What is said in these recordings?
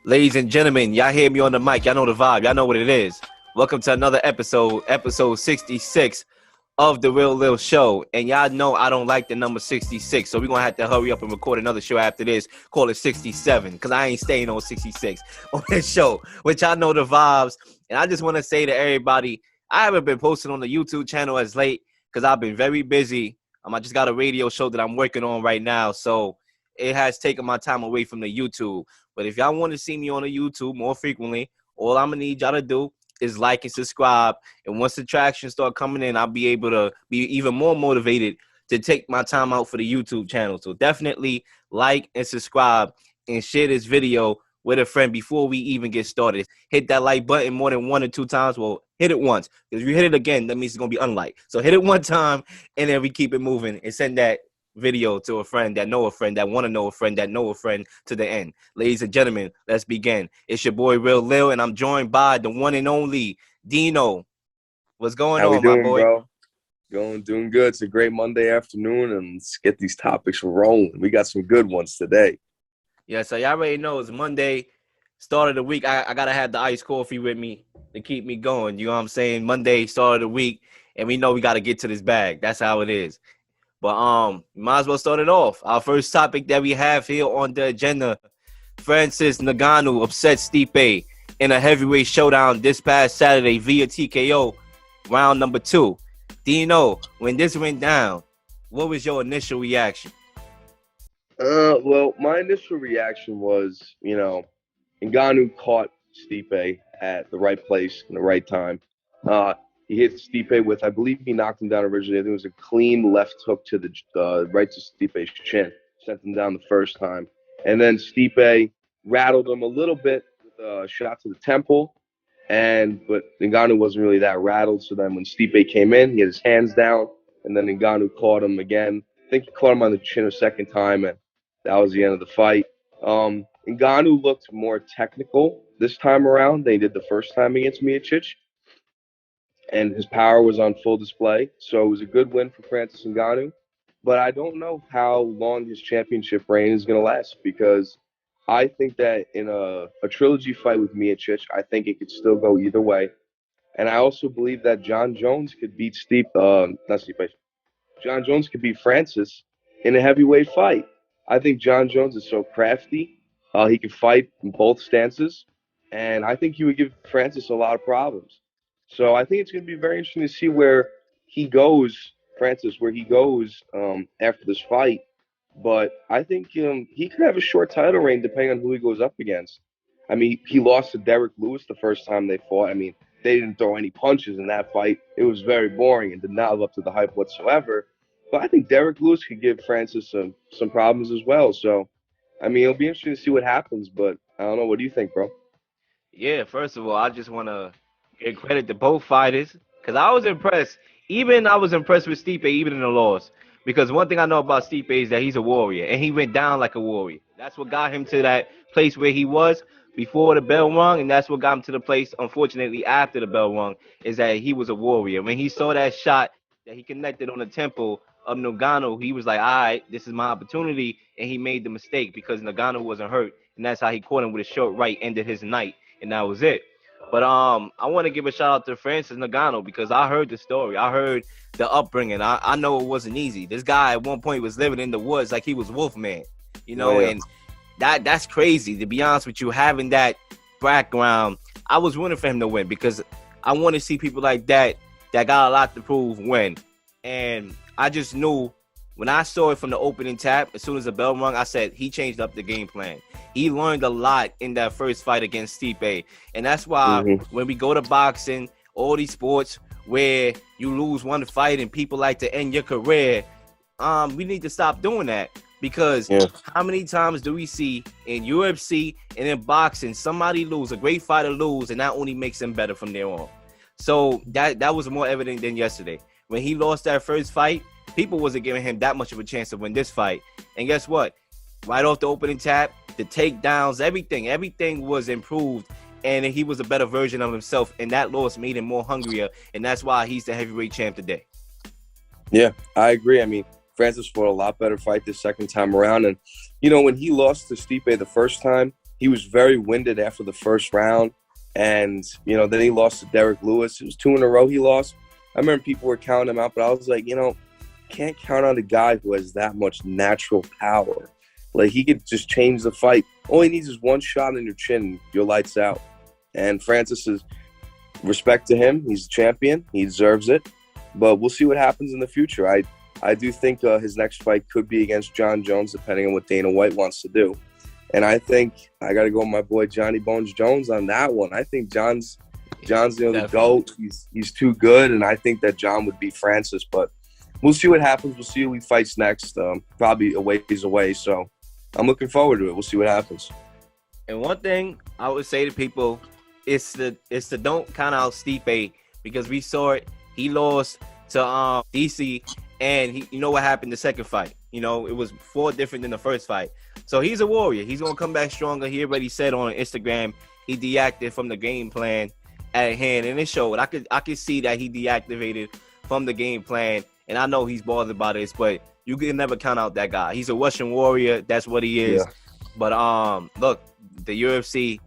Ladies and gentlemen, y'all hear me on the mic. Y'all know the vibe. Y'all know what it is. Welcome to another episode 66 of the Real Leel show. And y'all know I don't like the number 66, so we're going to have to hurry up and record another show after this. Call it 67, because I ain't staying on 66 on this show, which I know the vibes. And I just want to say to everybody, I haven't been posting on the YouTube channel as late because I've been very busy. I just got a radio show that I'm working on right now, so it has taken my time away from the YouTube. But if y'all want to see me on the YouTube more frequently, all I'm going to need y'all to do is like and subscribe. And once the traction start coming in, I'll be able to be even more motivated to take my time out for the YouTube channel. So definitely like and subscribe and share this video with a friend before we even get started. Hit that like button more than 1 or 2 times. Well, hit it once. Because if you hit it again, that means it's going to be unlike. So hit it one time, and then we keep it moving and send that video to a friend that know a friend that want to know a friend that know a friend to the end. Ladies and gentlemen, let's begin. It's your boy Real Leel, and I'm joined by the one and only Dean.O. What's going on, doing, my boy? Bro? Doing good. It's a great Monday afternoon, and let's get these topics rolling. We got some good ones today. Yeah, so y'all already know it's Monday, start of the week. I gotta have the iced coffee with me to keep me going. You know what I'm saying? Monday, start of the week, and we know we gotta get to this bag. That's how it is. But might as well start it off. Our first topic that we have here on the agenda: Francis Ngannou upset Stipe in a heavyweight showdown this past Saturday via TKO, round number 2. Dean.O, when this went down, what was your initial reaction? Well, my initial reaction was, Ngannou caught Stipe at the right place in the right time. He hit Stipe with, I believe he knocked him down originally. I think it was a clean left hook to the right to Stipe's chin, sent him down the first time. And then Stipe rattled him a little bit with a shot to the temple, but Ngannou wasn't really that rattled. So then when Stipe came in, he had his hands down, and then Ngannou caught him again. I think he caught him on the chin a second time, and that was the end of the fight. Ngannou looked more technical this time around than he did the first time against Miocic, and his power was on full display. So it was a good win for Francis Ngannou. But I don't know how long his championship reign is going to last, because I think that in a trilogy fight with Miocic, I think it could still go either way. And I also believe that John Jones could beat John Jones could beat Francis in a heavyweight fight. I think John Jones is so crafty. He can fight in both stances, and I think he would give Francis a lot of problems. So I think it's going to be very interesting to see where he goes, Francis, after this fight. But I think he could have a short title reign depending on who he goes up against. I mean, he lost to Derek Lewis the first time they fought. I mean, they didn't throw any punches in that fight. It was very boring and did not live up to the hype whatsoever. But I think Derek Lewis could give Francis some problems as well. So, I mean, it'll be interesting to see what happens. But I don't know. What do you think, bro? Yeah, first of all, I just want to give credit to both fighters because I was impressed. I was impressed with Stipe even in the loss, because one thing I know about Stipe is that he's a warrior, and he went down like a warrior. That's what got him to that place where he was before the bell rung, and that's what got him to the place, unfortunately, after the bell rung, is that he was a warrior. When he saw that shot that he connected on the temple of Ngannou, he was like, all right, this is my opportunity, and he made the mistake because Ngannou wasn't hurt, and that's how he caught him with a short right, ended his night, and that was it. But I want to give a shout out to Francis Ngannou because I heard the story. I heard the upbringing. I know it wasn't easy. This guy at one point was living in the woods like he was Wolfman, and that's crazy. To be honest with you, having that background, I was rooting for him to win because I want to see people like that got a lot to prove win. And I just knew when I saw it from the opening tap, as soon as the bell rung, I said he changed up the game plan. He learned a lot in that first fight against Stipe. And that's why when we go to boxing, all these sports where you lose one fight and people like to end your career, we need to stop doing that. Because how many times do we see in UFC and in boxing somebody lose, a great fighter lose, and that only makes them better from there on? So that was more evident than yesterday. When he lost that first fight, people wasn't giving him that much of a chance to win this fight. And guess what? Right off the opening tap, the takedowns, everything was improved, and he was a better version of himself, and that loss made him more hungrier, and that's why he's the heavyweight champ today. Yeah, I agree. I mean, Francis fought a lot better fight this second time around, and when he lost to Stipe the first time, he was very winded after the first round. And, then he lost to Derek Lewis. It was 2 in a row he lost. I remember people were counting him out, but I was like, can't count on a guy who has that much natural power. Like, he could just change the fight. All he needs is one shot in your chin, your lights out. And Francis is, respect to him, he's a champion. He deserves it. But we'll see what happens in the future. I do think his next fight could be against John Jones, depending on what Dana White wants to do. And I think I got to go with my boy Johnny Bones Jones on that one. I think John's the GOAT. He's too good, and I think that John would beat Francis. But we'll see what happens. We'll see who he fights next. Probably a ways away, so I'm looking forward to it. We'll see what happens. And one thing I would say to people is the don't count out Stipe, because we saw it. He lost to DC, and you know what happened the second fight. It was 4 different than the first fight. So he's a warrior. He's going to come back stronger. He already said on Instagram he deactivated from the game plan at hand, and it showed. I could see that he deactivated from the game plan, and I know he's bothered by this, but you can never count out that guy. He's a Russian warrior. That's what he is. Yeah. But look, the UFC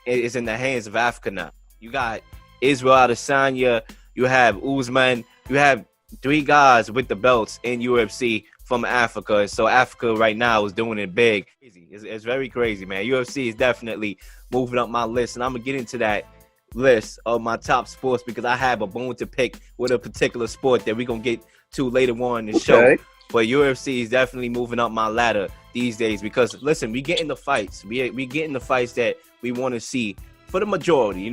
is in the hands of Africa now. You got Israel Adesanya. You have Usman. You have 3 guys with the belts in UFC from Africa. So Africa right now is doing it big. It's very crazy, man. UFC is definitely moving up my list, and I'm going to get into that list of my top sports because I have a bone to pick with a particular sport that we're going to get to later on in the show. But UFC is definitely moving up my ladder these days because, listen, we get in the fights. We get in the fights that we want to see for the majority,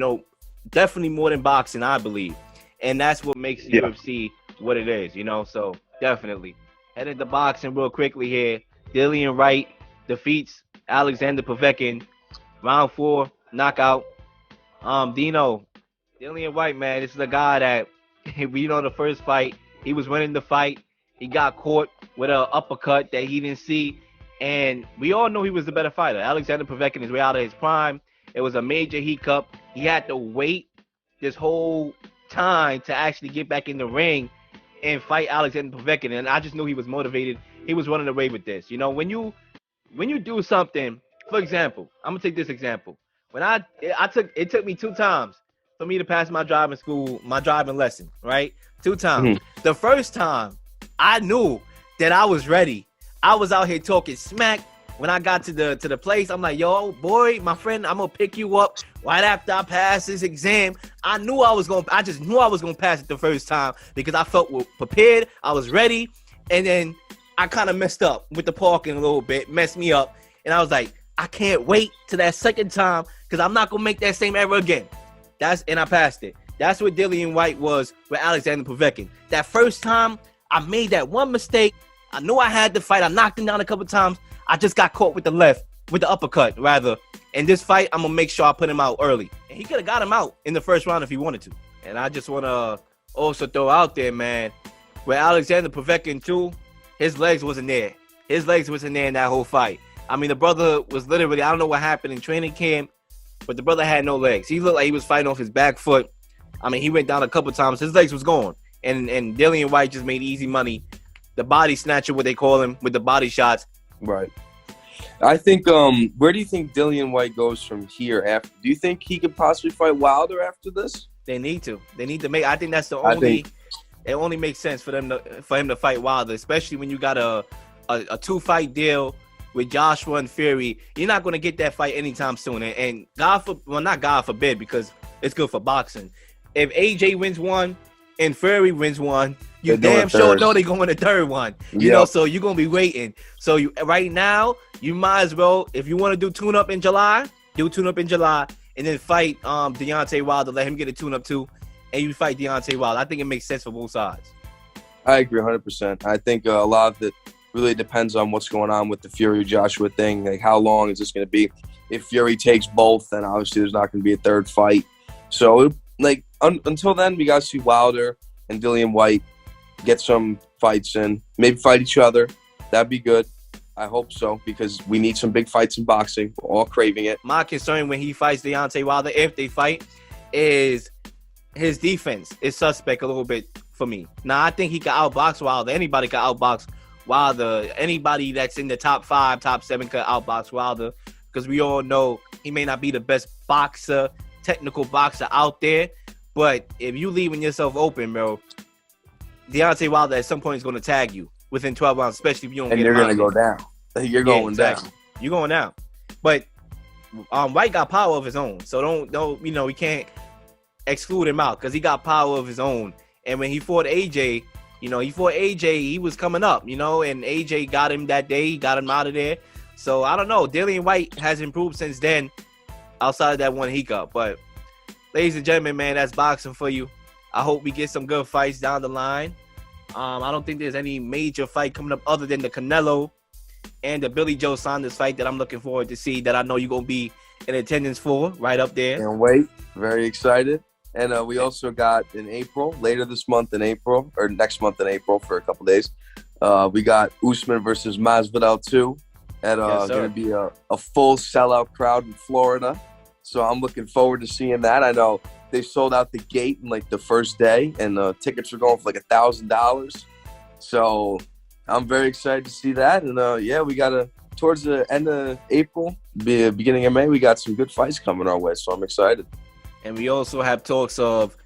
definitely more than boxing, I believe. And that's what makes UFC what it is, so definitely. Headed to boxing real quickly here. Dillian Whyte defeats Alexander Povetkin. Round 4, knockout. Dean.O. Dillian Whyte, man, this is a guy that, the first fight, he was winning the fight. He got caught with an uppercut that he didn't see. And we all know he was the better fighter. Alexander Povetkin is way out of his prime. It was a major hiccup. He had to wait this whole time to actually get back in the ring and fight Alexander Povetkin, and I just knew he was motivated. He was running away with this. When you do something, for example, I'm gonna take this example. When it took me 2 times for me to pass my driving lesson, right? 2 times. Mm-hmm. The first time, I knew that I was ready. I was out here talking smack. When I got to the place, I'm like, yo, boy, my friend, I'm gonna pick you up right after I pass this exam. I just knew I was gonna pass it the first time because I felt prepared. I was ready, and then I kind of messed up with the parking a little bit, messed me up, and I was like, I can't wait to that second time because I'm not gonna make that same error again. And I passed it. That's what Dillian Whyte was with Alexander Povetkin. That first time, I made that one mistake. I knew I had to fight. I knocked him down a couple times. I just got caught with the uppercut, rather. In this fight, I'm going to make sure I put him out early. And he could have got him out in the first round if he wanted to. And I just want to also throw out there, man, with Alexander Povetkin, too, his legs wasn't there. His legs wasn't there in that whole fight. I mean, the brother was literally, I don't know what happened in training camp, but the brother had no legs. He looked like he was fighting off his back foot. I mean, he went down a couple times. His legs was gone. And Dillian Whyte just made easy money. The body snatcher, what they call him, with the body shots. Right. I think, where do you think Dillian Whyte goes from here after? Do you think he could possibly fight Wilder after this? They need to. I think that's the only. It only makes sense for him to fight Wilder, especially when you got a 2-fight deal with Joshua and Fury. You're not going to get that fight anytime soon. And not God forbid, because it's good for boxing. If AJ wins one and Fury wins one, you damn sure know they're going to third one. You know, so you're going to be waiting. So right now, you might as well, if you want to do tune-up in July, do tune-up in July, and then fight Deontay Wilder, let him get a tune-up too, and you fight Deontay Wilder. I think it makes sense for both sides. I agree 100%. I think a lot of it really depends on what's going on with the Fury-Joshua thing. Like, how long is this going to be? If Fury takes both, then obviously there's not going to be a third fight. So, until then, we got to see Wilder and Dillian Whyte get some fights in, maybe fight each other. That'd be good. I hope so, because we need some big fights in boxing. We're all craving it. My concern when he fights Deontay Wilder, if they fight, is his defense is suspect a little bit for me. Now, I think he can outbox Wilder. Anybody can outbox Wilder. Anybody that's in the top 5, top 7 could outbox Wilder because we all know he may not be the best boxer, technical boxer out there. But if you leaving yourself open, bro, Deontay Wilder at some point is going to tag you within 12 rounds, especially if you don't And get you're him out going to go down. You're going exactly. down. You're going down. But Whyte got power of his own. So don't we can't exclude him out because he got power of his own. And when he fought AJ, he was coming up, and AJ got him that day. He got him out of there. So I don't know. Dillian Whyte has improved since then outside of that one hiccup. But ladies and gentlemen, man, that's boxing for you. I hope we get some good fights down the line. I don't think there's any major fight coming up other than the Canelo and the Billy Joe Saunders fight that I'm looking forward to see, that I know you're going to be in attendance for, right up there. Can't wait. Very excited. And we also got in April, later this month in April, or next month in April for a couple days, we got Usman versus Masvidal 2 at going to be a full sellout crowd in Florida. So I'm looking forward to seeing that. I know they sold out the gate in like the first day, and tickets were going for like $1,000. So I'm very excited to see that. And we got towards the end of April, beginning of May, we got some good fights coming our way. So I'm excited. And we also have talks of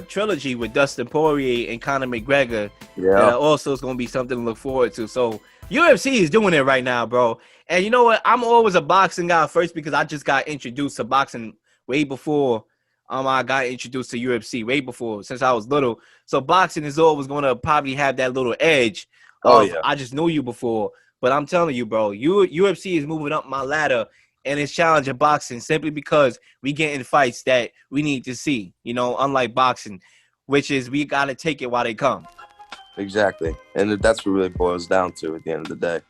trilogy with Dustin Poirier and Conor McGregor. Yeah. That also is going to be something to look forward to. So UFC is doing it right now, bro. And you know what? I'm always a boxing guy first because I just got introduced to boxing way before I got introduced to UFC, way before, since I was little. So boxing is always going to probably have that little edge. I just knew you before. But I'm telling you, bro, UFC is moving up my ladder, and it's challenging boxing simply because we get in fights that we need to see, unlike boxing, which is we got to take it while they come. Exactly. And that's what really boils down to at the end of the day.